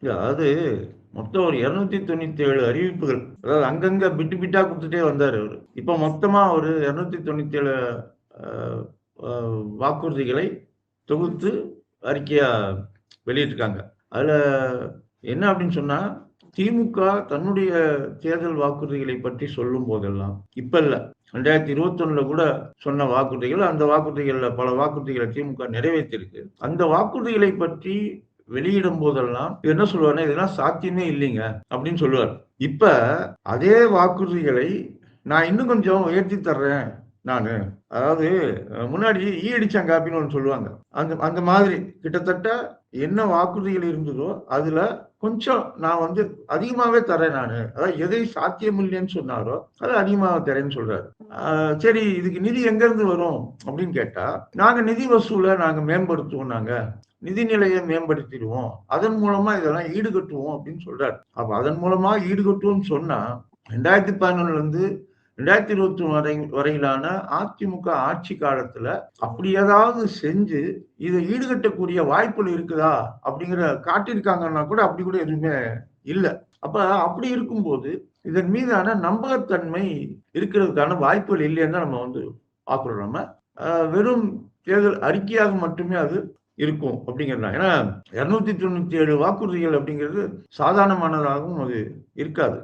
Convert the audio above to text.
அதாவது மொத்தம் ஒரு 297 அறிவிப்புகள். அதாவது அங்கங்க பிட்டு பிட்டா குடுத்துட்டே வந்தாரு அவரு. இப்ப மொத்தமா ஒரு 297 அ அ வாக்குறுதிகளை தொகுத்து அறிக்கையா வெளியிட்டிருக்காங்க. அதுல என்ன அப்படின்னு சொன்னா, திமுக தன்னுடைய தேர்தல் வாக்குறுதிகளை பற்றி சொல்லும் போதெல்லாம், இப்ப இல்ல 2021ல கூட சொன்ன வாக்குறுதிகள், அந்த வாக்குறுதிகள்ல பல வாக்குறுதிகளை திமுக நிறைவேற்றியிருக்கு. அந்த வாக்குறுதிகளை பற்றி வெளியிடும் போதெல்லாம் என்ன சொல்லுவாருன்னா, "இதெல்லாம் சாத்தியமே இல்லைங்க" அப்படின்னு சொல்லுவாரு. இப்ப அதே வாக்குறுதிகளை நான் இன்னும் கொஞ்சம் உயர்த்தி தர்றேன் நானு. அதாவது முன்னாடி ஈ அடிச்சான் காப்பின்னு ஒண்ணு சொல்லுவாங்க. அந்த அந்த மாதிரி கிட்டத்தட்ட என்ன வாக்குறுதிகள் இருந்ததோ, அதுல கொஞ்சம் நான் வந்து அதிகமாவே தர்றேன் நானு. அதாவது எதை சாத்தியம் இல்லைன்னு சொன்னாரோ, அத அதிகமா தர்றேன்னு சொல்றாரு. ஆ சரி இதுக்கு நிதி எங்கருந்து வரும்? அப்படின்னு கேட்டா, நாங்க நிதி வசூல நாங்க மேம்படுத்துவோம் நாங்க. நிதிநிலையை மேம்படுத்திடுவோம். அதன் மூலமா இதெல்லாம் ஈடுகட்டுவோம் அப்படின்னு சொல்றாரு. அப்ப அதன் மூலமா ஈடுகட்டுவோம்னு சொன்னா, 2011லிருந்து 2021 வரையிலான அதிமுக ஆட்சி காலத்துல அப்படி ஏதாவது செஞ்சு இத ஈடுகட்டக்கூடிய வாய்ப்புகள் இருக்குதா? அப்படிங்கிற காட்டியிருக்காங்கன்னா கூட அப்படி கூட எதுவுமே இல்ல. அப்ப அப்படி இருக்கும்போது, இதன் மீதான நம்பகத்தன்மை இருக்கிறதுக்கான வாய்ப்புகள் இல்லைன்னு தான் நம்ம வந்து பார்க்கிறோம் நம்ம. வெறும் தேர்தல் அறிக்கையாக மட்டுமே அது இருக்கும் அப்படிங்கிறது தான். ஏன்னா 297 வாக்குறுதிகள் அப்படிங்கிறது சாதாரணமானதாகவும் அது இருக்காது.